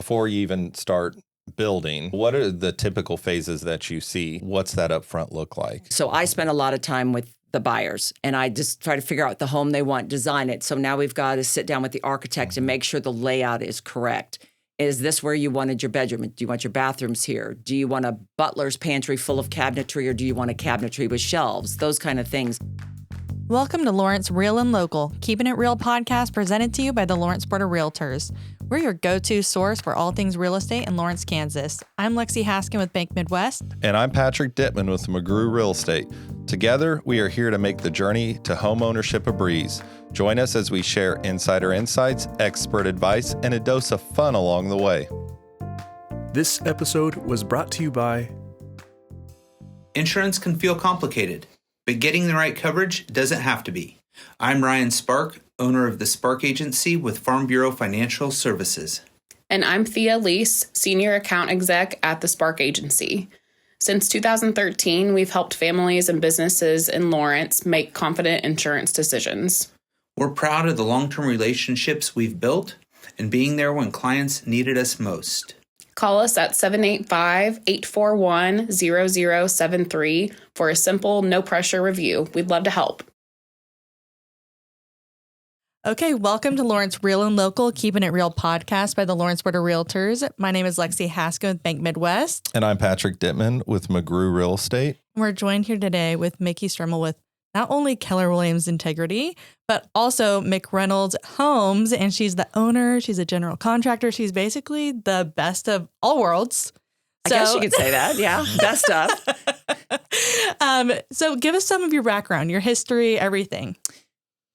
Before you even start building, what are the typical phases that you see? What's that upfront look like? So I spend a lot of time with the buyers, and I just try to figure out the home they want, design it. So now we've got to sit down with the architect and make sure the layout is correct. Is this where you wanted your bedroom? Do you want your bathrooms here? Do you want a butler's pantry full of cabinetry, or do you want a cabinetry with shelves? Those kind of things. Welcome to Lawrence Real and Local, Keeping It Real podcast presented to you by the Lawrence Board of Realtors. We're your go-to source for all things real estate in Lawrence, Kansas. I'm Lexie Haskin with Bank Midwest. And I'm Patrick Dipman with McGrew Real Estate. Together, we are here to make the journey to home ownership a breeze. Join us as we share insider insights, expert advice, and a dose of fun along the way. This episode was brought to you by... Insurance can feel complicated, but getting the right coverage doesn't have to be. I'm Ryan Spark, owner of the Spark Agency with Farm Bureau Financial Services. And I'm Thea Lease, Senior Account Exec at the Spark Agency. Since 2013, we've helped families and businesses in Lawrence make confident insurance decisions. We're proud of the long-term relationships we've built and being there when clients needed us most. Call us at 785-841-0073 for a simple, no-pressure review. We'd love to help. Okay, welcome to Lawrence Real and Local, Keeping It Real podcast by the Lawrence Board of Realtors. My name is Lexie Haskin with Bank Midwest. And I'm Patrick Dipman with McGrew Real Estate. We're joined here today with Mickey Stremel with not only Keller Williams Integrity, but also McReynolds Homes. And she's the owner. She's a general contractor. She's basically the best of all worlds. I guess you could say that. Yeah. Best of. So give us some of your background, your history, everything.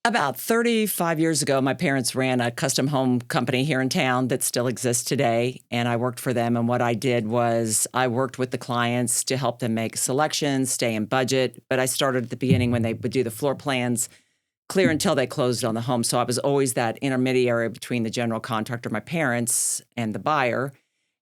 About 35 years ago, my parents ran a custom home company here in town that still exists today, and I worked for them. And what I did was I worked with the clients to help them make selections, stay in budget. But I started at the beginning when they would do the floor plans, clear until they closed on the home. So I was always that intermediary between the general contractor, my parents, and the buyer.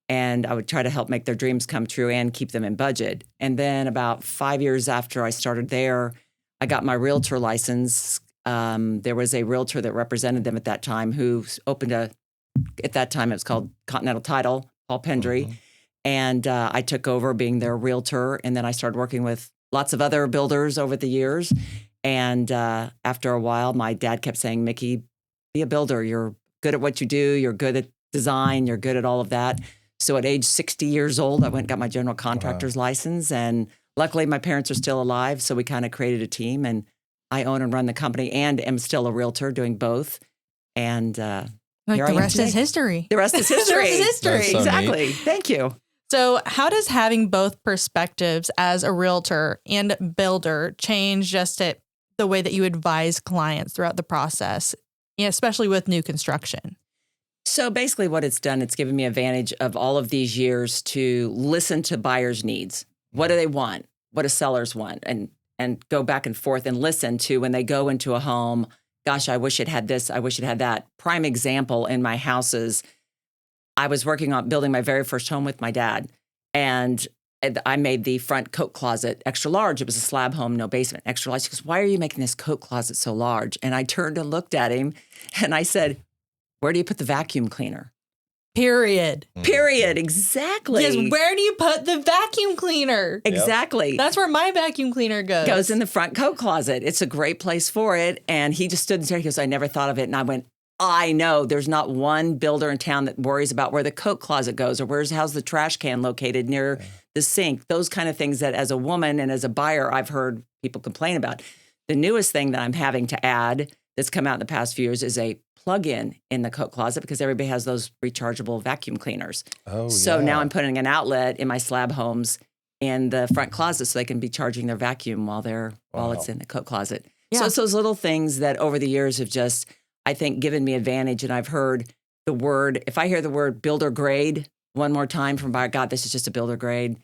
And I would try to help make their dreams come true and keep them in budget. And then about 5 years after I started there, I got my realtor license. There was a realtor that represented them at that time who opened at that time it was called Continental Title, Paul Pendry. Mm-hmm. And I took over being their realtor. And then I started working with lots of other builders over the years. And after a while, my dad kept saying, Mickey, be a builder. You're good at what you do. You're good at design. You're good at all of that. So at age 60 years old, I went and got my general contractor's license. And luckily, my parents are still alive. So we kind of created a team. And I own and run the company and am still a realtor doing both. And the rest is history. The rest is history. The rest is history. So exactly. neat. Thank you. So how does having both perspectives as a realtor and builder change just the way that you advise clients throughout the process, especially with new construction? So basically what it's done, it's given me advantage of all of these years to listen to buyers' needs. What do they want? What do sellers want? And go back and forth and listen to when they go into a home, gosh, I wish it had this, I wish it had that. Prime example in my houses, I was working on building my very first home with my dad, and I made the front coat closet extra large. It was a slab home, no basement, extra large. He goes, why are you making this coat closet so large? And I turned and looked at him, and I said, where do you put the vacuum cleaner? Period. Exactly. Yes, where do you put the vacuum cleaner? Exactly. That's where my vacuum cleaner goes. Goes in the front coat closet. It's a great place for it. And he just stood there. He goes, I never thought of it. And I went, I know there's not one builder in town that worries about where the coat closet goes or how's the trash can located near the sink. Those kind of things that as a woman and as a buyer, I've heard people complain about. The newest thing that I'm having to add that's come out in the past few years is a plug-in in the coat closet because everybody has those rechargeable vacuum cleaners. So now I'm putting an outlet in my slab homes in the front closet so they can be charging their vacuum while it's in the coat closet. Yeah. So it's those little things that over the years have just, I think, given me advantage. And I've heard the word, if I hear the word builder grade one more time from buyer, God, this is just a builder grade.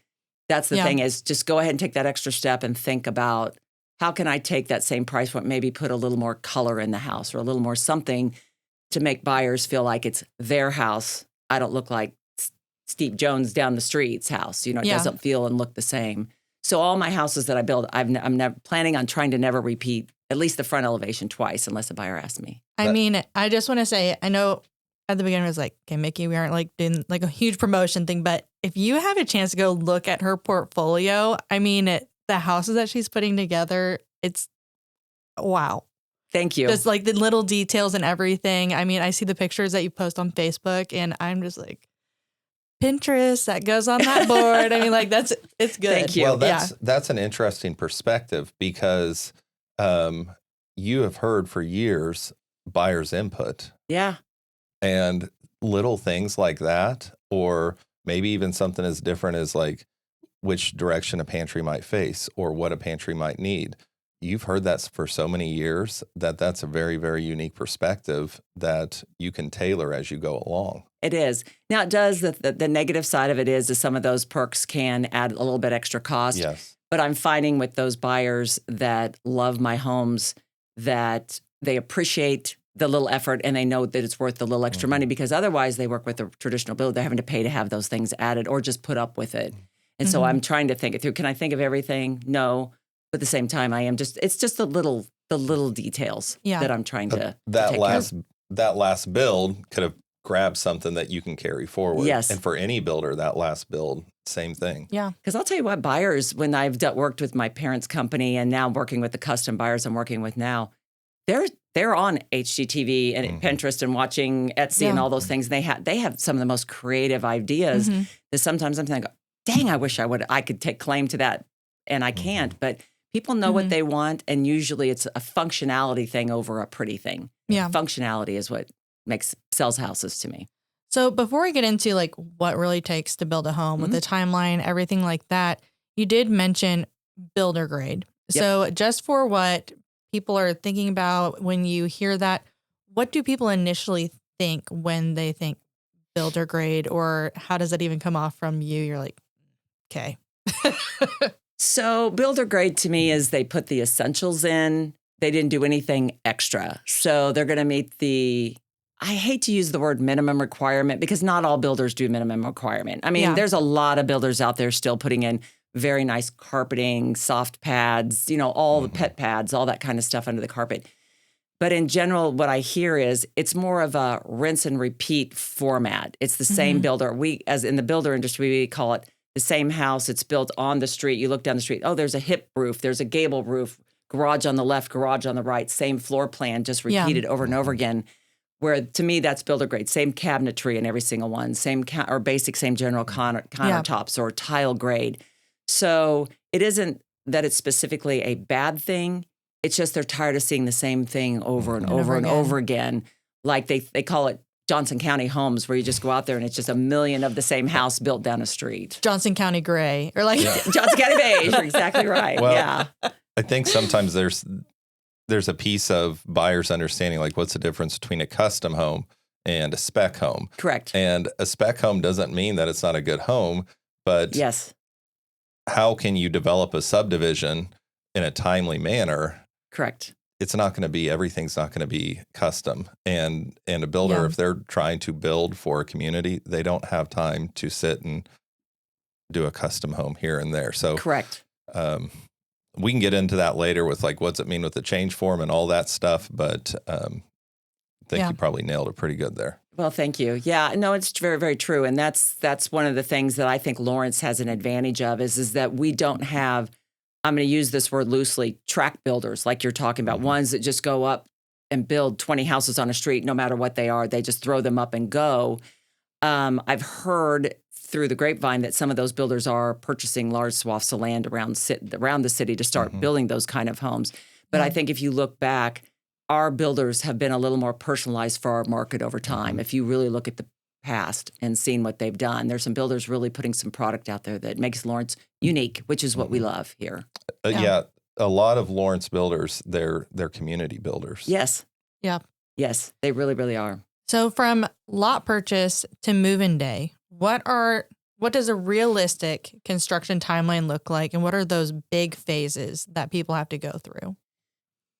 That's the thing is just go ahead and take that extra step and think about how can I take that same price point, maybe put a little more color in the house or a little more something to make buyers feel like it's their house. I don't look like Steve Jones down the street's house. It doesn't feel and look the same. So all my houses that I build, I'm never planning on trying to never repeat at least the front elevation twice unless a buyer asks me. I mean, I just want to say, I know at the beginning I was like, okay, Mickey, we aren't like doing like a huge promotion thing, but if you have a chance to go look at her portfolio, I mean, the houses that she's putting together, it's wow. Thank you. Just like the little details and everything. I mean, I see the pictures that you post on Facebook and I'm just like, Pinterest, that goes on that board. I mean, like it's good. Thank you. Well, that's an interesting perspective because you have heard for years buyer's input. Yeah. And little things like that, or maybe even something as different as like which direction a pantry might face or what a pantry might need. You've heard that for so many years that's a very, very unique perspective that you can tailor as you go along. It is. Now, it does. The negative side of it is some of those perks can add a little bit extra cost. Yes. But I'm finding with those buyers that love my homes that they appreciate the little effort and they know that it's worth the little extra money, because otherwise they work with a traditional builder. They're having to pay to have those things added or just put up with it. And so I'm trying to think it through. Can I think of everything? No. But at the same time, it's just the little details that I'm trying to take care of. That last build could have grabbed something that you can carry forward. Yes. And for any builder, that last build, same thing. Yeah. Because I'll tell you what, buyers, when I've worked with my parents' company and now working with the custom buyers I'm working with now, they're on HGTV and Pinterest and watching Etsy and all those things. They have some of the most creative ideas that sometimes I'm thinking, dang, I wish I could take claim to that, and I can't. But people know what they want, and usually it's a functionality thing over a pretty thing. Yeah. Functionality is what sells houses to me. So before we get into like what really takes to build a home with the timeline, everything like that, you did mention builder grade. Yep. So just for what people are thinking about when you hear that, what do people initially think when they think builder grade, or how does that even come off from you? You're like, okay. So builder grade to me is they put the essentials in. They didn't do anything extra. So they're going to meet I hate to use the word minimum requirement because not all builders do minimum requirement. I mean, there's a lot of builders out there still putting in very nice carpeting, soft pads, all the pet pads, all that kind of stuff under the carpet. But in general, what I hear is it's more of a rinse and repeat format. It's the same builder. As in the builder industry, we call it the same house. It's built on the street. You look down the street. Oh, there's a hip roof. There's a gable roof. Garage on the left, garage on the right. Same floor plan, just repeated over and over again. Where to me, that's builder grade. Same cabinetry in every single one. Same or basic, same general countertops or tile grade. So it isn't that it's specifically a bad thing. It's just they're tired of seeing the same thing over and over and over again. Like they call it Johnson County homes, where you just go out there and it's just a million of the same house built down a street. Johnson County gray, or like Johnson County beige. You're exactly right. Well, I think sometimes there's a piece of buyers understanding, like what's the difference between a custom home and a spec home. Correct. And a spec home doesn't mean that it's not a good home, but yes, how can you develop a subdivision in a timely manner? Correct. It's not going to be, everything's not going to be custom. And a builder, if they're trying to build for a community, they don't have time to sit and do a custom home here and there. So correct. We can get into that later with like, what's it mean with the change form and all that stuff. But I think you probably nailed it pretty good there. Well, thank you. Yeah, no, it's very, very true. And that's one of the things that I think Lawrence has an advantage of is that we don't have, I'm going to use this word loosely, track builders like you're talking about, ones that just go up and build 20 houses on a street, no matter what they are. They just throw them up and go. I've heard through the grapevine that some of those builders are purchasing large swaths of land around the city to start building those kind of homes. But I think if you look back, our builders have been a little more personalized for our market over time. If you really look at the past and seen what they've done, there's some builders really putting some product out there that makes Lawrence unique, which is what we love here. Yeah, a lot of Lawrence builders, they're community builders. Yes. Yeah. Yes, they really, really are. So from lot purchase to move-in day, what does a realistic construction timeline look like, and what are those big phases that people have to go through?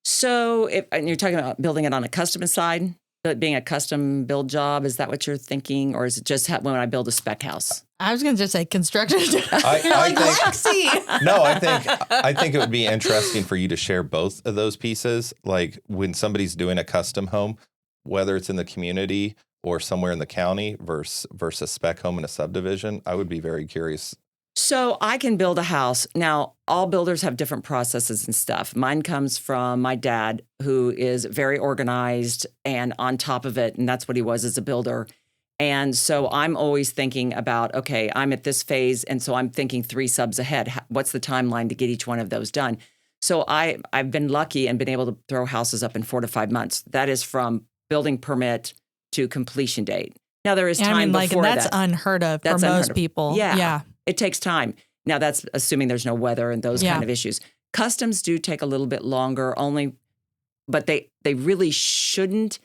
So and you're talking about building it on a custom side, but being a custom build job, is that what you're thinking? Or is it just when I build a spec house? I was going to just say construction. I think it would be interesting for you to share both of those pieces. Like when somebody's doing a custom home, whether it's in the community or somewhere in the county versus spec home in a subdivision? I would be very curious. So I can build a house. Now, all builders have different processes and stuff. Mine comes from my dad, who is very organized and on top of it, and that's what he was as a builder. And so I'm always thinking about, okay, I'm at this phase, and so I'm thinking 3 subs ahead. What's the timeline to get each one of those done? So I've been lucky and been able to throw houses up in 4 to 5 months. That is from building permit to completion date. Now, there is time before that's that. unheard of for most people. Yeah. It takes time. Now, that's assuming there's no weather and those kind of issues. Customs do take a little bit longer, but they really shouldn't.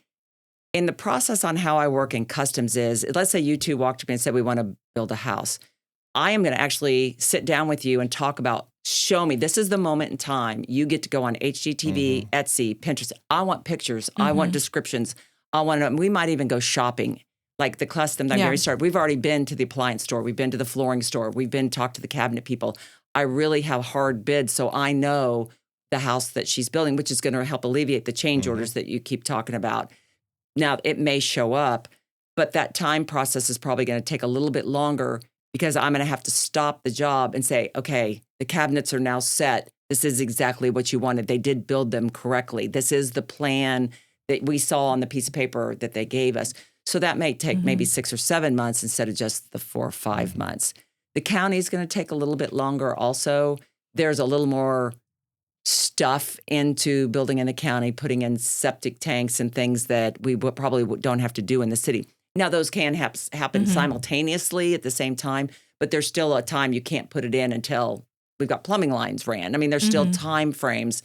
In the process on how I work in customs is, let's say you two walked to me and said, we want to build a house. I am going to actually sit down with you and talk about, show me, this is the moment in time. You get to go on HGTV, Etsy, Pinterest. I want pictures. I want descriptions. We might even go shopping. Like the custom that Gary started, we've already been to the appliance store. We've been to the flooring store. We've been talked to the cabinet people. I really have hard bids, so I know the house that she's building, which is going to help alleviate the change orders that you keep talking about. Now, it may show up, but that time process is probably going to take a little bit longer because I'm going to have to stop the job and say, okay, the cabinets are now set. This is exactly what you wanted. They did build them correctly. This is the plan that we saw on the piece of paper that they gave us. So that may take maybe 6 or 7 months instead of just the 4 or 5 months. The county is going to take a little bit longer also. There's a little more stuff into building in the county, putting in septic tanks and things that we probably don't have to do in the city. Now, those can happen simultaneously at the same time, but there's still a time you can't put it in until we've got plumbing lines ran. I mean, there's still time frames.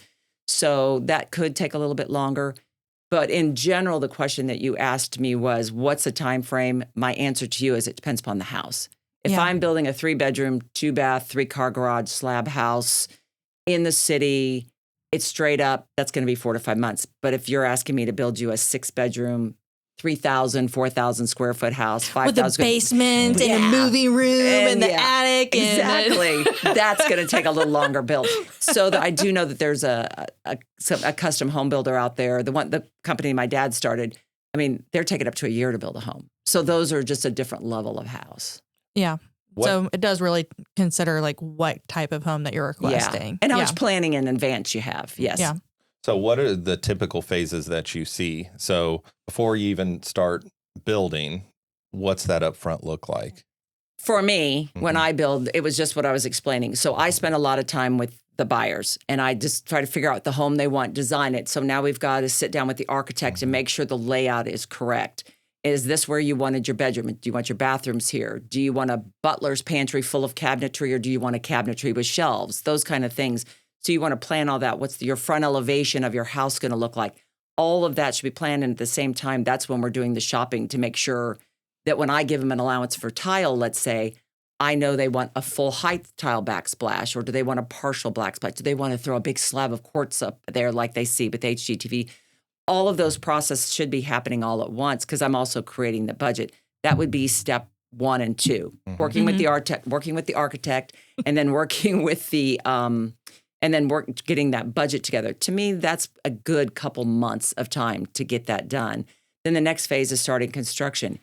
So that could take a little bit longer. But in general, the question that you asked me was, what's the time frame? My answer to you is it depends upon the house. If I'm building a 3-bedroom, 2-bath, 3-car garage slab house in the city, it's straight up, that's going to be 4 to 5 months. But if you're asking me to build you a 6-bedroom, 3,000, 4,000 square foot house, 5,000 with a basement and a movie room and the attic. Exactly. That's going to take a little longer build. So I do know that there's a custom home builder out there. The company my dad started, I mean, they're taking up to a year to build a home. So those are just a different level of house. Yeah. So it does really consider like what type of home that you're requesting. And how much planning in advance you have. Yes. Yeah. So what are the typical phases that you see? So before you even start building, what's that upfront look like? For me, when I build, it was just what I was explaining. So I spend a lot of time with the buyers and I just try to figure out the home they want, design it. So now we've got to sit down with the architect and make sure the layout is correct. Is this where you wanted your bedroom? Do you want your bathrooms here? Do you want a butler's pantry full of cabinetry or do you want a cabinetry with shelves? Those kind of things. So you want to plan all that. What's your front elevation of your house going to look like? All of that should be planned. And at the same time, that's when we're doing the shopping to make sure that when I give them an allowance for tile, let's say, I know they want a full height tile backsplash, or do they want a partial backsplash? Do they want to throw a big slab of quartz up there like they see with HGTV? All of those processes should be happening all at once because I'm also creating the budget. That would be step 1 and 2, working with the architect, and then working with the getting that budget together. To me, that's a good couple months of time to get that done. Then the next phase is starting construction,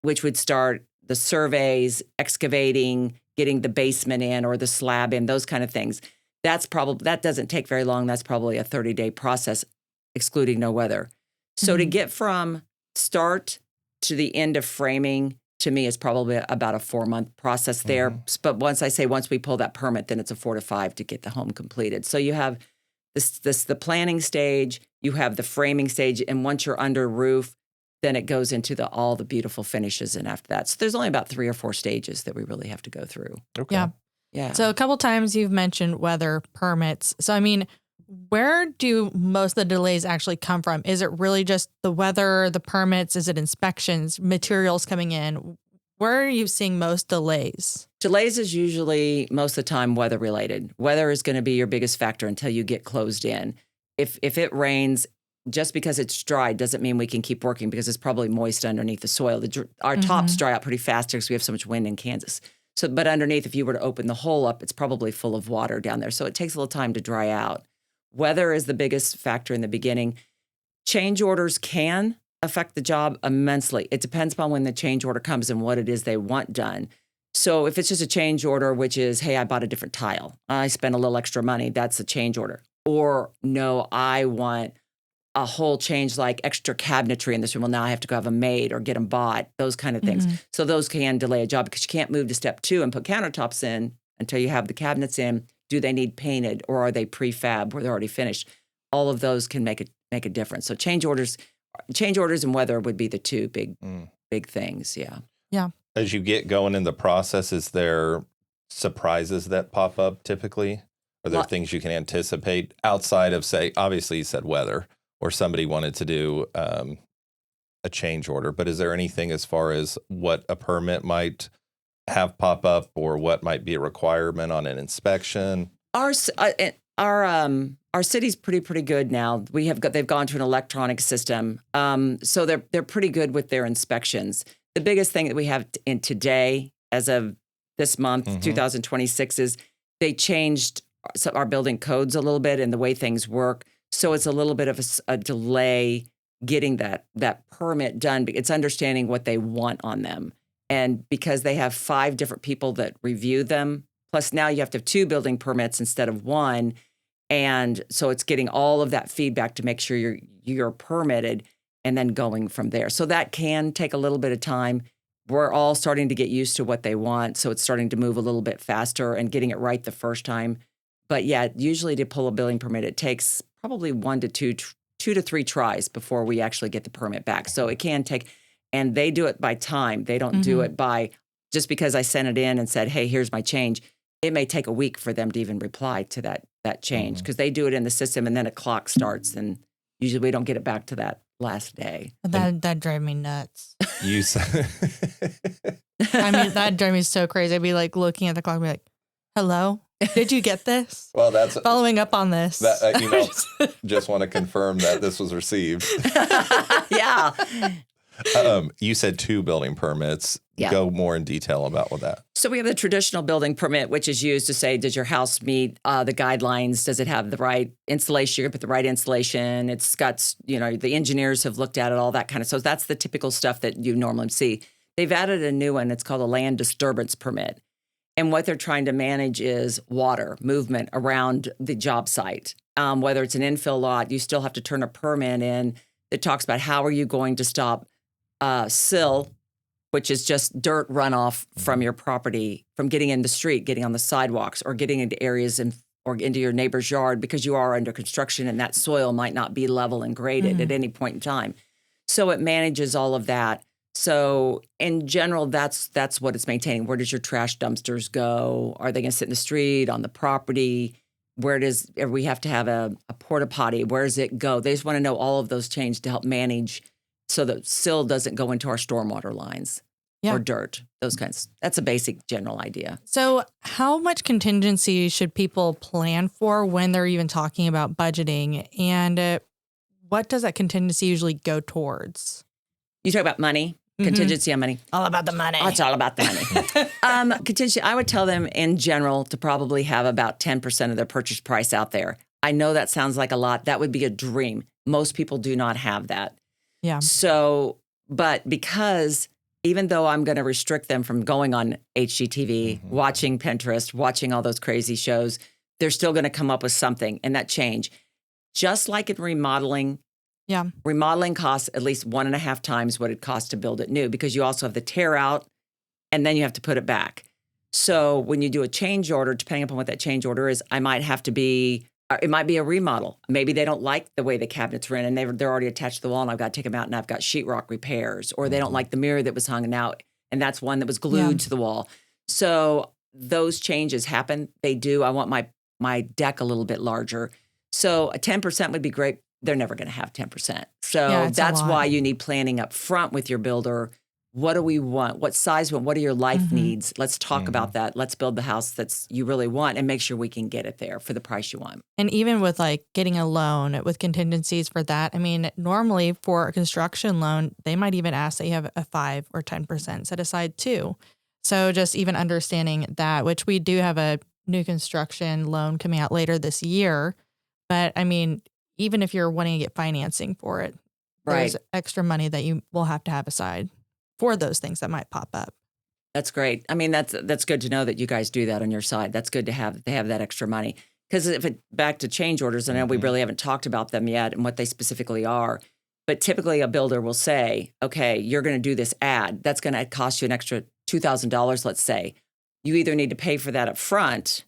which would start the surveys, excavating, getting the basement in or the slab in, those kind of things. That doesn't take very long. That's probably a 30-day process, excluding no weather. So to get from start to the end of framing, to me, is probably about a 4-month process there. But once we pull that permit, then it's a 4 to 5 to get the home completed. So you have the planning stage, you have the framing stage, and once you're under roof, then it goes into all the beautiful finishes. And after that, so there's only about 3 or 4 stages that we really have to go through. Okay. Yeah. So a couple times you've mentioned weather permits. So I mean, where do most of the delays actually come from? Is it really just the weather, the permits? Is it inspections, materials coming in? Where are you seeing most delays? Delays is usually most of the time weather related. Weather is going to be your biggest factor until you get closed in. If it rains, just because it's dry doesn't mean we can keep working because it's probably moist underneath the soil. Our tops dry out pretty fast because we have so much wind in Kansas. So, but underneath, if you were to open the hole up, it's probably full of water down there. So it takes a little time to dry out. Weather is the biggest factor in the beginning. Change orders can affect the job immensely. It depends upon when the change order comes and what it is they want done. So if it's just a change order, which is, hey, I bought a different tile, I spent a little extra money, that's a change order. Or no, I want a whole change, like extra cabinetry in this room. Well, now I have to go have a maid or get them bought, those kind of things. So those can delay a job because you can't move to step 2 and put countertops in until you have the cabinets in. Do they need painted or are they prefab where they're already finished? All of those can make a difference. So change orders and weather would be the two big things. Yeah. Yeah. As you get going in the process, is there surprises that pop up typically? Are there things you can anticipate outside of, say, obviously you said weather or somebody wanted to do a change order, but is there anything as far as what a permit might have pop up or what might be a requirement on an inspection? Our city's pretty good now. They've gone to an electronic system, so they're pretty good with their inspections. The biggest thing that we have in today, as of this month, 2026, is they changed our building codes a little bit and the way things work. So it's a little bit of a delay getting that permit done. It's understanding what they want on them, and because they have 5 different people that review them. Plus now you have to have 2 building permits instead of 1. And so it's getting all of that feedback to make sure you're permitted and then going from there. So that can take a little bit of time. We're all starting to get used to what they want. So it's starting to move a little bit faster and getting it right the first time. But yeah, usually to pull a building permit, it takes probably 1 to 2 to 3 tries before we actually get the permit back. So it can take, and they do it by time. They don't do it by, just because I sent it in and said, hey, here's my change. It may take a week for them to even reply to that change because they do it in the system and then a clock starts and usually we don't get it back to that last day. That drive me nuts. You said, I mean, that drive me so crazy. I'd be like looking at the clock and be like, hello, did you get this? well, that's Following up on this. that, just want to confirm that this was received. Yeah. You said 2 building permits. Yeah. Go more in detail about what that. So we have the traditional building permit, which is used to say, does your house meet the guidelines? Does it have the right insulation? You're going to put the right insulation. It's got, the engineers have looked at it, all that kind of. So that's the typical stuff that you normally see. They've added a new one. It's called a land disturbance permit. And what they're trying to manage is water movement around the job site. Whether it's an infill lot, you still have to turn a permit in that talks about how are you going to stop sill, which is just dirt runoff from your property, from getting in the street, getting on the sidewalks, or getting into areas or into your neighbor's yard because you are under construction and that soil might not be level and graded at any point in time. So it manages all of that. So in general, that's what it's maintaining. Where does your trash dumpsters go? Are they going to sit in the street, on the property? We have to have a porta potty? Where does it go? They just want to know all of those changes to help manage so that silt doesn't go into our stormwater lines or dirt, those kinds. That's a basic general idea. So how much contingency should people plan for when they're even talking about budgeting? And what does that contingency usually go towards? You talk about money, contingency on money. All about the money. Oh, it's all about the money. Contingency, I would tell them in general to probably have about 10% of their purchase price out there. I know that sounds like a lot. That would be a dream. Most people do not have that. Yeah. So, but because even though I'm going to restrict them from going on HGTV, watching Pinterest, watching all those crazy shows, they're still going to come up with something and that change. Just like in remodeling, remodeling costs at least 1.5 times what it costs to build it new because you also have the tear out and then you have to put it back. So when you do a change order, depending upon what that change order is, it might be a remodel. Maybe they don't like the way the cabinets are in and they're already attached to the wall and I've got to take them out and I've got sheetrock repairs. Or they don't like the mirror that was hung out and that's one that was glued to the wall. So those changes happen. They do. I want my deck a little bit larger. So a 10% would be great. They're never going to have 10%. So that's why you need planning up front with your builder. What do we want? What size? What are your life needs? Let's talk about that. Let's build the house that's you really want and make sure we can get it there for the price you want. And even with like getting a loan with contingencies for that, I mean, normally for a construction loan, they might even ask that you have a 5 or 10% set aside too. So just even understanding that, which we do have a new construction loan coming out later this year. But I mean, even if you're wanting to get financing for it, there's Right. extra money that you will have to have aside for those things that might pop up. That's great. I mean, that's good to know that you guys do that on your side. That's good to have. They have that extra money. Because back to change orders, I know we really haven't talked about them yet and what they specifically are. But typically a builder will say, okay, you're going to do this ad. That's going to cost you an extra $2,000, let's say. You either need to pay for that up front,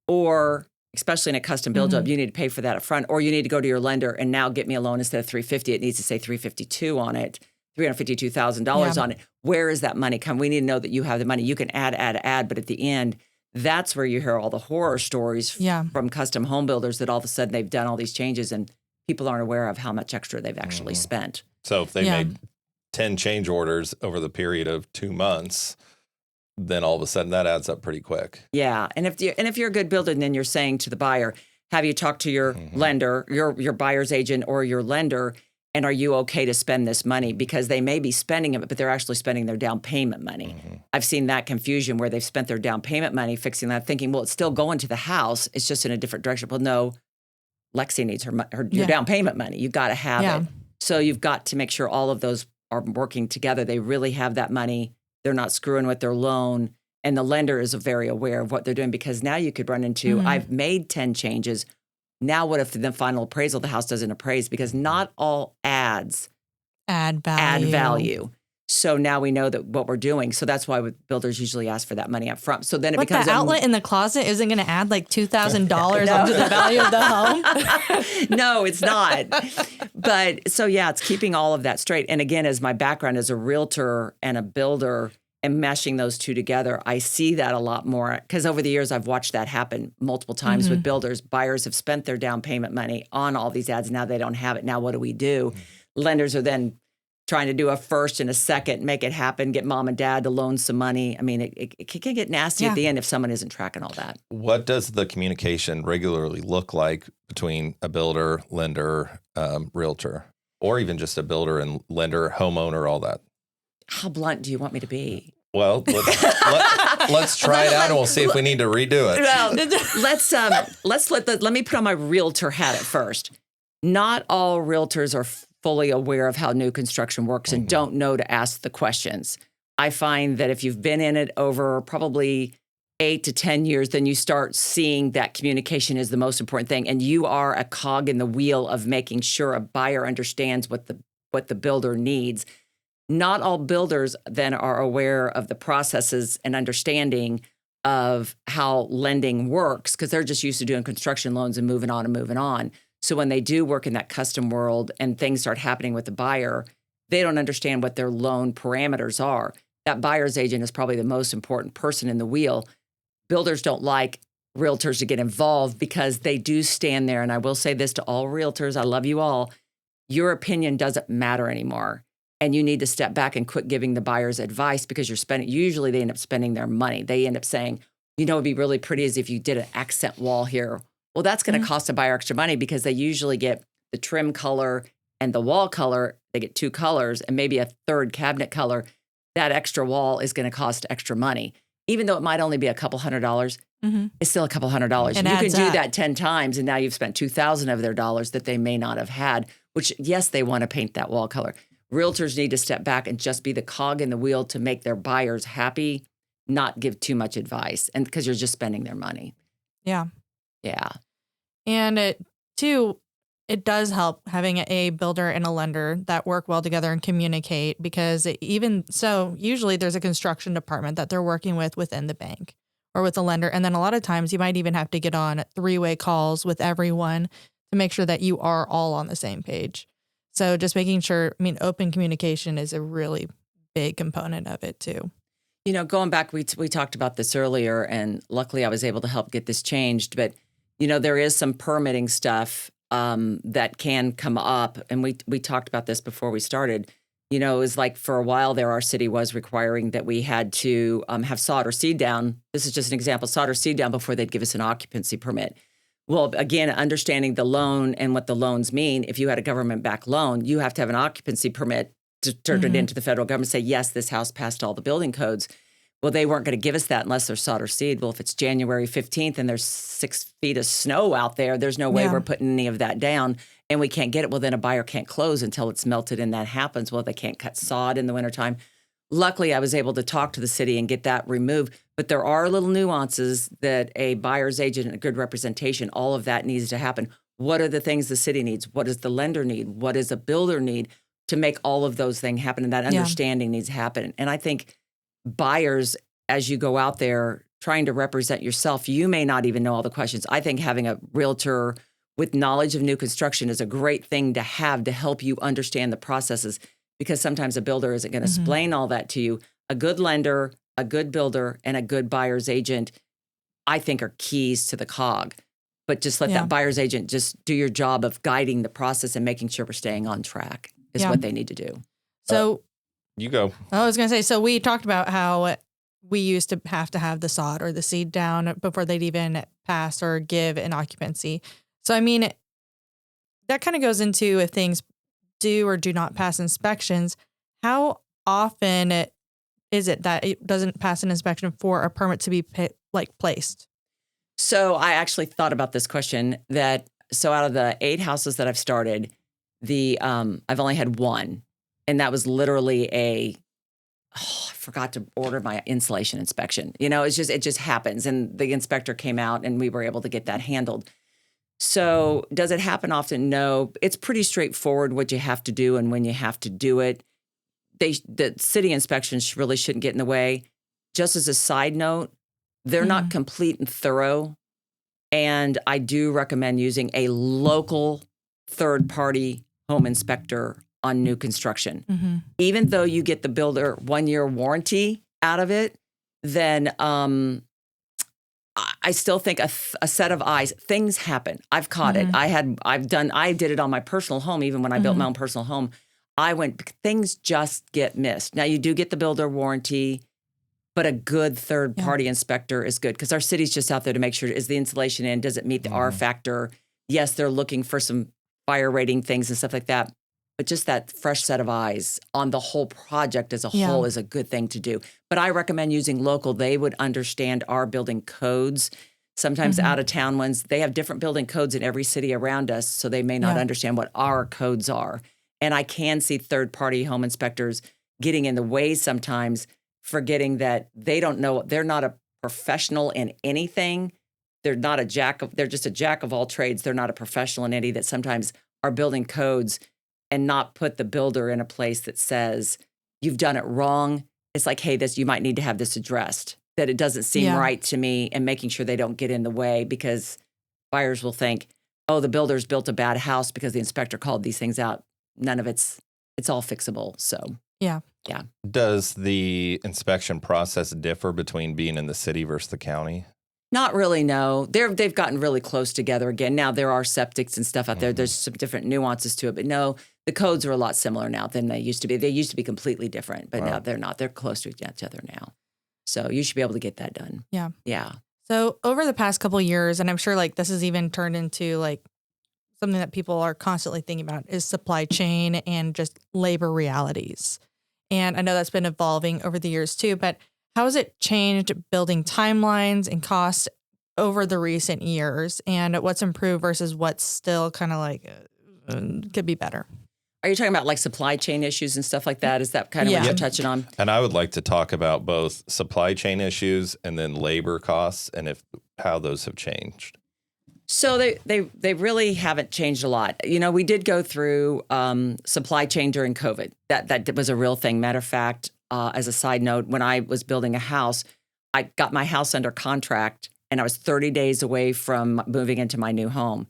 or especially in a custom build job, you need to pay for that up front, or you need to go to your lender and now get me a loan instead of $350. It needs to say $352 on it, $352,000 on it. Where is that money come? We need to know that you have the money. You can add, but at the end, that's where you hear all the horror stories from custom home builders that all of a sudden they've done all these changes and people aren't aware of how much extra they've actually spent. So if they made 10 change orders over the period of 2 months, then all of a sudden that adds up pretty quick. Yeah. And if you're a good builder, then you're saying to the buyer, have you talked to your lender, your buyer's agent or your lender, and are you okay to spend this money? Because they may be spending it, but they're actually spending their down payment money. I've seen that confusion where they've spent their down payment money fixing that, thinking, well, it's still going to the house. It's just in a different direction. Well, no, Lexie needs your down payment money. You've got to have it. So you've got to make sure all of those are working together. They really have that money. They're not screwing with their loan. And the lender is very aware of what they're doing, because now you could run into, I've made 10 changes. Now what if the final appraisal of the house doesn't appraise? Because not all ads add value. So now we know that what we're doing. So that's why builders usually ask for that money up front. So then it becomes the outlet in the closet isn't going to add like $2,000 onto the value of the home. No, it's not. But so it's keeping all of that straight. And again, as my background as a realtor and a builder and meshing those two together, I see that a lot more, because over the years I've watched that happen multiple times with builders. Buyers have spent their down payment money on all these ads. Now they don't have it. Now what do we do? Lenders are then trying to do a first and a second, make it happen, get mom and dad to loan some money. I mean, it can get nasty at the end if someone isn't tracking all that. What does the communication regularly look like between a builder, lender, realtor, or even just a builder and lender, homeowner, all that? How blunt do you want me to be? Well, let's try it out and we'll see if we need to redo it. Well, let me put on my realtor hat at first. Not all realtors are fully aware of how new construction works and don't know to ask the questions. I find that if you've been in it over probably 8 to 10 years, then you start seeing that communication is the most important thing. And you are a cog in the wheel of making sure a buyer understands what the builder needs. Not all builders then are aware of the processes and understanding of how lending works, because they're just used to doing construction loans and moving on and moving on. So when they do work in that custom world and things start happening with the buyer, they don't understand what their loan parameters are. That buyer's agent is probably the most important person in the wheel. Builders don't like realtors to get involved because they do stand there. And I will say this to all realtors, I love you all. Your opinion doesn't matter anymore. And you need to step back and quit giving the buyers advice, because usually they end up spending their money. They end up saying, it'd be really pretty as if you did an accent wall here. Well, that's going to cost a buyer extra money, because they usually get the trim color and the wall color. They get 2 colors and maybe a third cabinet color. That extra wall is going to cost extra money. Even though it might only be a couple $100, it's still a couple $100. You can do that 10 times, and now you've spent $2,000 of their dollars that they may not have had, which, yes, they want to paint that wall color. Realtors need to step back and just be the cog in the wheel to make their buyers happy, not give too much advice, and because you're just spending their money. Yeah. Yeah. And it does help having a builder and a lender that work well together and communicate, because usually there's a construction department that they're working with within the bank or with the lender. And then a lot of times you might even have to get on 3-way calls with everyone to make sure that you are all on the same page. So just making sure, open communication is a really big component of it too. Going back, we talked about this earlier, and luckily I was able to help get this changed. But, there is some permitting stuff that can come up. And we talked about this before we started. It was like for a while there, our city was requiring that we had to have sod or seed down. This is just an example, sod or seed down before they'd give us an occupancy permit. Well, again, understanding the loan and what the loans mean, if you had a government-backed loan, you have to have an occupancy permit to turn it into the federal government, say, yes, this house passed all the building codes. Well, they weren't going to give us that unless there's sod or seed. Well, if it's January 15th and there's 6 feet of snow out there, there's no way we're putting any of that down and we can't get it. Well, then a buyer can't close until it's melted and that happens. Well, they can't cut sod in the wintertime. Luckily, I was able to talk to the city and get that removed. But there are little nuances that a buyer's agent and a good representation, all of that needs to happen. What are the things the city needs? What does the lender need? What does a builder need to make all of those things happen? And that understanding needs to happen. And I think buyers, as you go out there trying to represent yourself, you may not even know all the questions. I think having a realtor with knowledge of new construction is a great thing to have to help you understand the processes, because sometimes a builder isn't going to explain all that to you. A good lender, a good builder, and a good buyer's agent, I think, are keys to the cog. But just let that buyer's agent just do your job of guiding the process and making sure we're staying on track is what they need to do. So you go. I was going to say, so we talked about how we used to have the sod or the seed down before they'd even pass or give an occupancy. So, I mean, that kind of goes into if things do or do not pass inspections. How often is it that it doesn't pass an inspection for a permit to be placed? So I actually thought about this question so out of the 8 houses that I've started, I've only had one. And that was literally I forgot to order my insulation inspection. You know, it just happens. And the inspector came out and we were able to get that handled. So does it happen often? No. It's pretty straightforward what you have to do and when you have to do it. The city inspections really shouldn't get in the way. Just as a side note, they're not complete and thorough. And I do recommend using a local third-party home inspector on new construction. Even though you get the builder 1-year warranty out of it, then I still think a set of eyes, things happen. I've caught it. I did it on my personal home. Even when I built my own personal home, things just get missed. Now you do get the builder warranty, but a good third party inspector is good because our city's just out there to make sure, is the insulation in? Does it meet the R factor? Yes, they're looking for some fire rating things and stuff like that. But just that fresh set of eyes on the whole project as a whole is a good thing to do. But I recommend using local. They would understand our building codes. Sometimes out of town ones, they have different building codes in every city around us, so they may not understand what our codes are. And I can see third-party home inspectors getting in the way sometimes, forgetting that they don't know, they're not a professional in anything. They're just a jack of all trades. They're not a professional in any that sometimes are building codes and not put the builder in a place that says, you've done it wrong. It's like, hey, you might need to have this addressed, that it doesn't seem right to me, and making sure they don't get in the way, because buyers will think, oh, the builder's built a bad house because the inspector called these things out. None of it's all fixable. So, yeah. Does the inspection process differ between being in the city versus the county? Not really, no. They've gotten really close together again. Now there are septics and stuff out there. There's some different nuances to it, but no, the codes are a lot similar now than they used to be. They used to be completely different, but now they're not. They're close to each other now. So you should be able to get that done. Yeah. Yeah. So over the past couple of years, and I'm sure like this has even turned into like something that people are constantly thinking about, is supply chain and just labor realities. And I know that's been evolving over the years too, but how has it changed building timelines and costs over the recent years, and what's improved versus what's still kind of like could be better? Are you talking about like supply chain issues and stuff like that? Is that kind of what you're touching on? And I would like to talk about both supply chain issues and then labor costs and how those have changed. So they really haven't changed a lot. You know, we did go through supply chain during COVID. That was a real thing. Matter of fact, as a side note, when I was building a house, I got my house under contract and I was 30 days away from moving into my new home.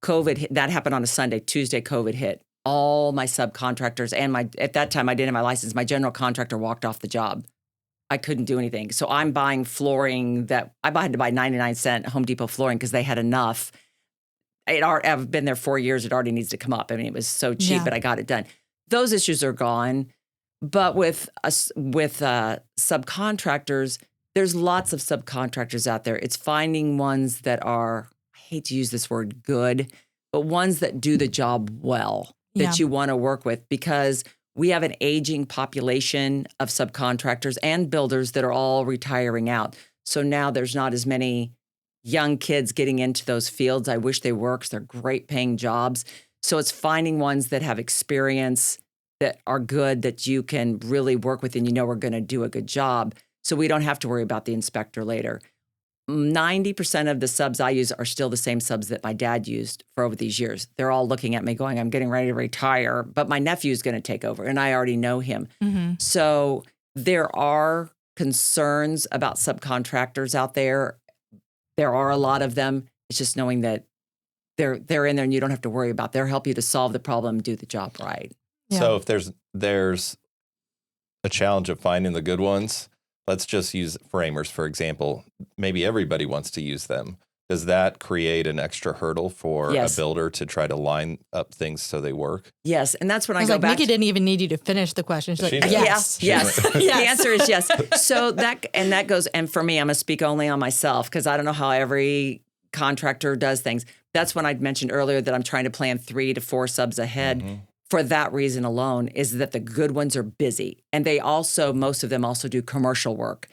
COVID hit, that happened on a Sunday. Tuesday, COVID hit. All my subcontractors and at that time I didn't have my license. My general contractor walked off the job. I couldn't do anything. So I'm buying flooring that I had to buy 99-cent Home Depot flooring because they had enough. I've been there 4 years. It already needs to come up. I mean, it was so cheap, but I got it done. Those issues are gone. But with subcontractors, there's lots of subcontractors out there. It's finding ones that are, I hate to use this word good, but ones that do the job well, that you want to work with. Because we have an aging population of subcontractors and builders that are all retiring out. So now there's not as many young kids getting into those fields. I wish they were, because they're great paying jobs. So it's finding ones that have experience, that are good, that you can really work with and you know are going to do a good job. So we don't have to worry about the inspector later. 90% of the subs I use are still the same subs that my dad used for over these years. They're all looking at me going, I'm getting ready to retire, but my nephew's going to take over and I already know him. Mm-hmm. So there are concerns about subcontractors out there. There are a lot of them. It's just knowing that they're in there and you don't have to worry about. They'll help you to solve the problem, do the job right. Yeah. So if there's a challenge of finding the good ones, let's just use framers, for example. Maybe everybody wants to use them. Does that create an extra hurdle for Yes. a builder to try to line up things so they work? Yes, and that's when I I was go like, back Nikki to... didn't even need you to finish the question. She's She like, did. yes. Yes. Yes. The answer is yes. So that goes, and for me, I'm going to speak only on myself because I don't know how every contractor does things. That's when I'd mentioned earlier that I'm trying to plan 3 to 4 subs ahead. Mm-hmm. For that reason alone, is that the good ones are busy. And they also, most of them also do commercial work.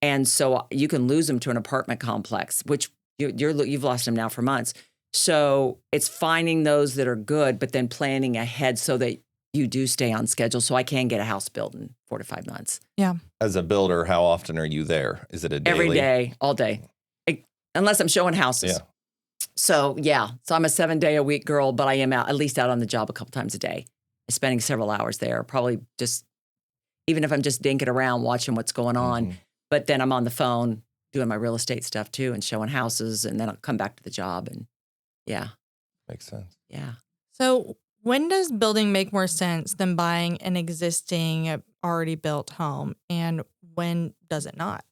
And so you can lose them to an apartment complex, which you've lost them now for months. So it's finding those that are good, but then planning ahead so that you do stay on schedule. So I can get a house built in 4 to 5 months. Yeah. As a builder, how often are you there? Is it a daily? Every day, all day, unless I'm showing houses. Yeah. So so I'm a 7-day-a-week girl, but I am at least out on the job a couple times a day, spending several hours there, probably just, even if I'm just dinking around watching what's going on. Mhm. But then I'm on the phone doing my real estate stuff too and showing houses, and then I'll come back to the job. And Makes sense. yeah. So when does building make more sense than buying an existing already built home? And when does it not?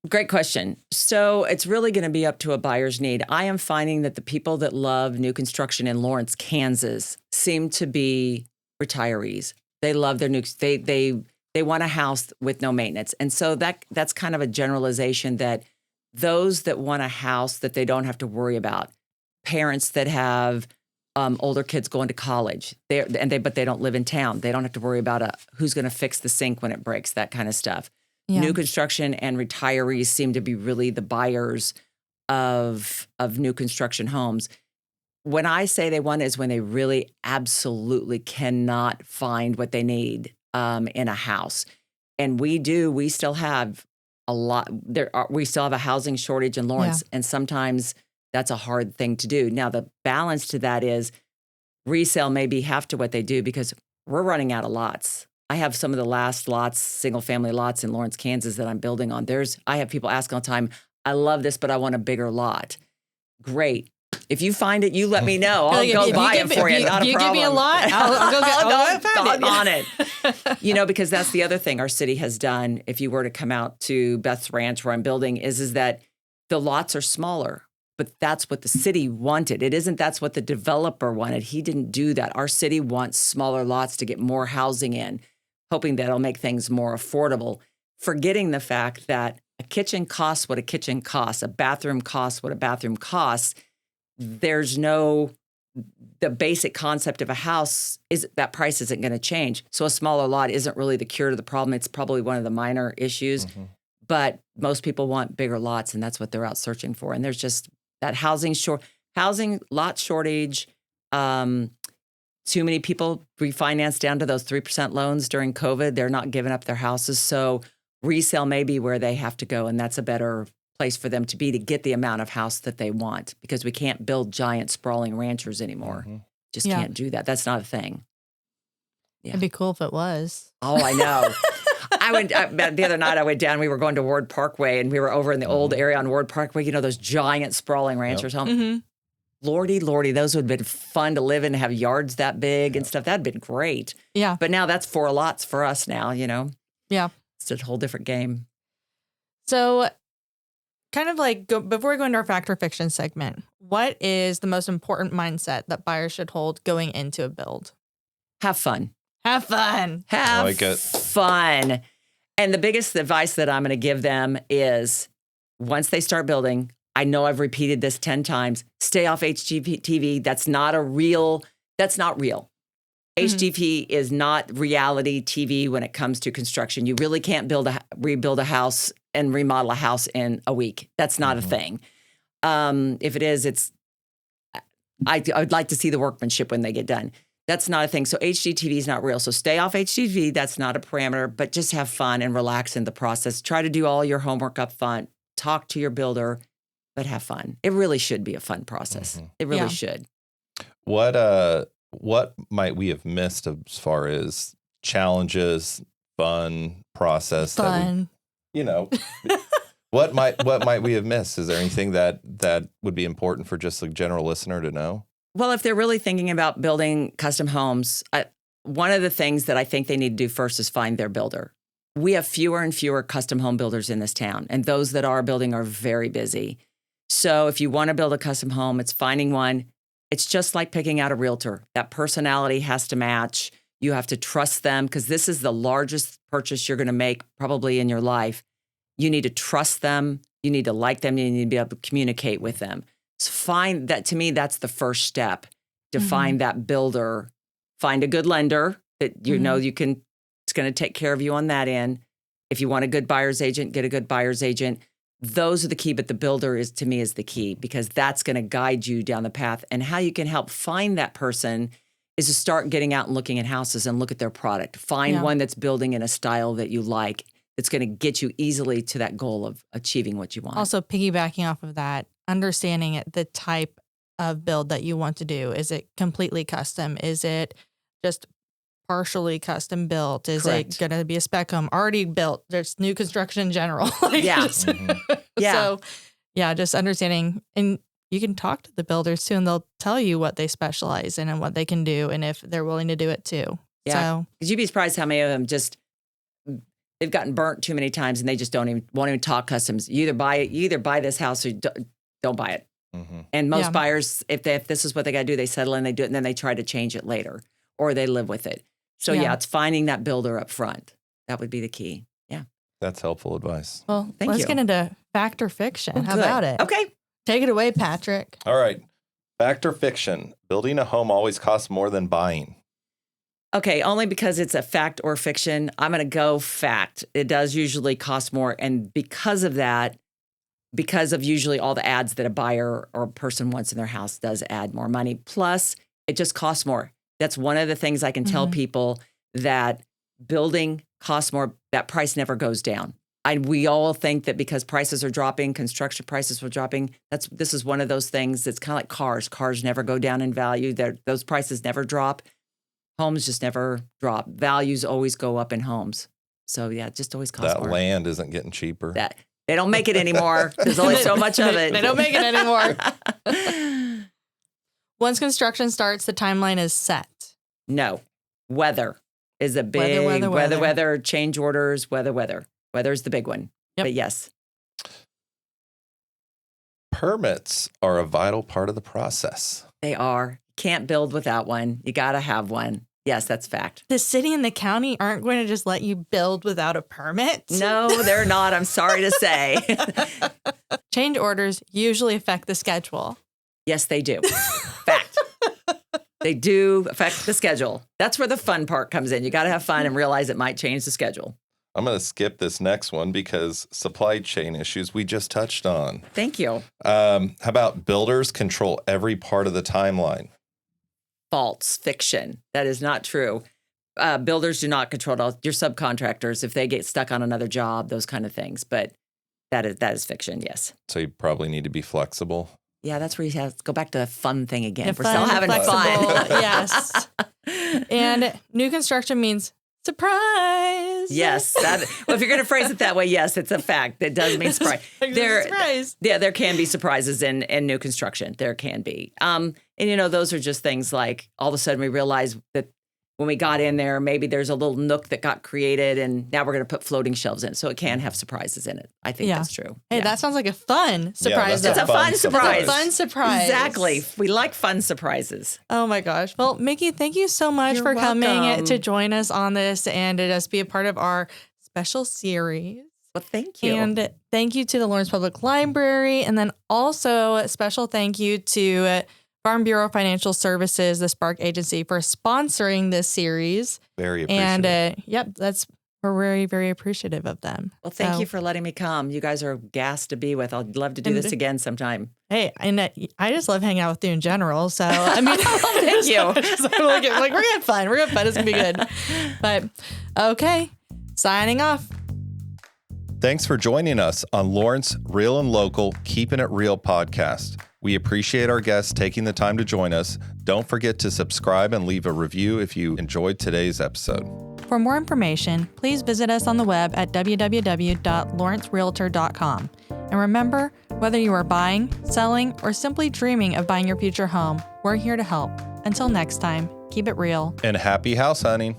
Great question. So it's really going to be up to a buyer's need. I am finding that the people that love new construction in Lawrence, Kansas, seem to be retirees. They love their new, they want a house with no maintenance. And so that's kind of a generalization, that those that want a house that they don't have to worry about, parents that have older kids going to college, but they don't live in town. They don't have to worry about who's going to fix the sink when it breaks, that kind of stuff. Yeah. New construction and retirees seem to be really the buyers of new construction homes. When I say they want it, is when they really absolutely cannot find what they need in a house. And we still have a lot. We still have a housing shortage in Lawrence, and sometimes that's a hard thing to do. Now, the balance to that is resale may be half to what they do, because we're running out of lots. I have some of the last lots, single family lots in Lawrence, Kansas that I'm building on. I have people ask all the time, I love this, but I want a bigger lot. Great. If you find it, you let me know. I'll go buy it for you. Not a problem. You give me a lot, I'll go on it. Because that's the other thing our city has done. If you were to come out to Beth's Ranch where I'm building, is that the lots are smaller. But that's what the city wanted. It isn't that's what the developer wanted. He didn't do that. Our city wants smaller lots to get more housing in, hoping that it'll make things more affordable, forgetting the fact that a kitchen costs what a kitchen costs, a bathroom costs what a bathroom costs. The basic concept of a house is that price isn't going to change. So a smaller lot isn't really the cure to the problem. It's probably one of the minor issues, but most people want bigger lots, and that's what they're out searching for. And there's just that housing lot shortage. Too many people refinanced down to those 3% loans during COVID. They're not giving up their houses. So resale may be where they have to go. And that's a better place for them to be to get the amount of house that they want, because we can't build giant sprawling ranchers anymore. Just can't do that. That's not a thing. Yeah. It'd be cool if it was. Oh, I know. The other night I went down, we were going to Ward Parkway, and we were over in the old area on Ward Parkway, those giant sprawling ranchers home. Mm-hmm. Lordy, those would have been fun to live in, to have yards that big and stuff. That'd been great. Yeah. But now that's 4 lots for us now, Yeah. It's a whole different game. So kind of like before we go into our fact or fiction segment, what is the most important mindset that buyers should hold going into a build? Have fun. Have fun. Have like it. fun. And the biggest advice that I'm going to give them is, once they start building, I know I've repeated this 10 times, stay off HGTV. That's not real. HGTV is not reality TV when it comes to construction. You really can't rebuild a house and remodel a house in a week. That's not a thing. If it is, I would like to see the workmanship when they get done. That's not a thing. So HGTV is not real. So stay off HGTV. That's not a parameter, but just have fun and relax in the process. Try to do all your homework up front. Talk to your builder, but have fun. It really should be a fun process. It really should. What might we have missed as far as challenges, fun, process? Fun. What might we have missed? Is there anything that would be important for just a general listener to know? Well, if they're really thinking about building custom homes, one of the things that I think they need to do first is find their builder. We have fewer and fewer custom home builders in this town, and those that are building are very busy. So if you want to build a custom home, it's finding one. It's just like picking out a realtor. That personality has to match. You have to trust them because this is the largest purchase you're going to make probably in your life. You need to trust them. You need to like them. You need to be able to communicate with them. So find that, to me, that's the first step to find that builder. Find a good lender that you know it's going to take care of you on that end. If you want a good buyer's agent, get a good buyer's agent. Those are the key, but the builder is the key because that's going to guide you down the path. And how you can help find that person is to start getting out and looking at houses and look at their product. Find one that's building in a style that you like. That's going to get you easily to that goal of achieving what you want. Also, piggybacking off of that, understanding the type of build that you want to do. Is it completely custom? Is it just partially custom built? Is it going to be a spec home already built? There's new construction in general. So, just understanding. And you can talk to the builders too, and they'll tell you what they specialize in and what they can do and if they're willing to do it too. Yeah. Because you'd be surprised how many of them they've gotten burnt too many times and they just won't even talk customs. You either buy this house or you don't buy it. And most buyers, if this is what they got to do, they settle in, they do it, and then they try to change it later or they live with it. So it's finding that builder up front. That would be the key. Yeah. That's helpful advice. Well, let's get into fact or fiction. How about it? Okay. Take it away, Patrick. All right. Fact or fiction? Building a home always costs more than buying. Okay, only because it's a fact or fiction, I'm going to go fact. It does usually cost more. And because of that, because of usually all the ads that a buyer or a person wants in their house does add more money. Plus, it just costs more. That's one of the things I can tell people, that building costs more, that price never goes down. We all think that because prices are dropping, construction prices are dropping. This is one of those things that's kind of like cars. Cars never go down in value. Those prices never drop. Homes just never drop. Values always go up in homes. So it just always costs more. That land isn't getting cheaper. They don't make it anymore. There's only so much of it. They don't make it anymore. Once construction starts, the timeline is set. No. Weather is a big weather, change orders, weather. Weather's the big one. Yep. But yes. Permits are a vital part of the process. They are. Can't build without one. You got to have one. Yes, that's fact. The city and the county aren't going to just let you build without a permit. No, they're not. I'm sorry to say. Change orders usually affect the schedule. Yes, they do. Fact. They do affect the schedule. That's where the fun part comes in. You got to have fun and realize it might change the schedule. I'm going to skip this next one because supply chain issues we just touched on. Thank you. How about builders control every part of the timeline? False. Fiction. That is not true. Builders do not control it all. Your subcontractors, if they get stuck on another job, those kind of things. But that is fiction, yes. So you probably need to be flexible. Yeah, that's where you have to go back to the fun thing again. Yeah, We're still having fun. Yes. And new construction means surprise. Yes. Well, if you're going to phrase it that way, yes, it's a fact. It does mean surprise. There can be surprises in new construction. There can be. And, those are just things like all of a sudden we realize that when we got in there, maybe there's a little nook that got created and now we're going to put floating shelves in. So it can have surprises in it. I think that's true. Hey, that sounds like a fun surprise. It's a fun surprise. It's a fun surprise. Exactly. We like fun surprises. Oh my gosh. Well, Mickey, thank you so much for coming to join us on this and to just be a part of our special series. Well, thank you. And thank you to the Lawrence Public Library. And then also a special thank you to Farm Bureau Financial Services, the Spark Agency, for sponsoring this series. Very appreciative. And we're very, very appreciative of them. Well, thank you for letting me come. You guys are gas to be with. I'd love to do this again sometime. Hey, and I just love hanging out with you in general. So, I mean, thank you. We're going to have fun. We're going to have fun. It's going to be good. But, okay, signing off. Thanks for joining us on Lawrence Real and Local Keeping It Real podcast. We appreciate our guests taking the time to join us. Don't forget to subscribe and leave a review if you enjoyed today's episode. For more information, please visit us on the web at www.lawrencerealtor.com. And remember, whether you are buying, selling, or simply dreaming of buying your future home, we're here to help. Until next time, keep it real. And happy house hunting.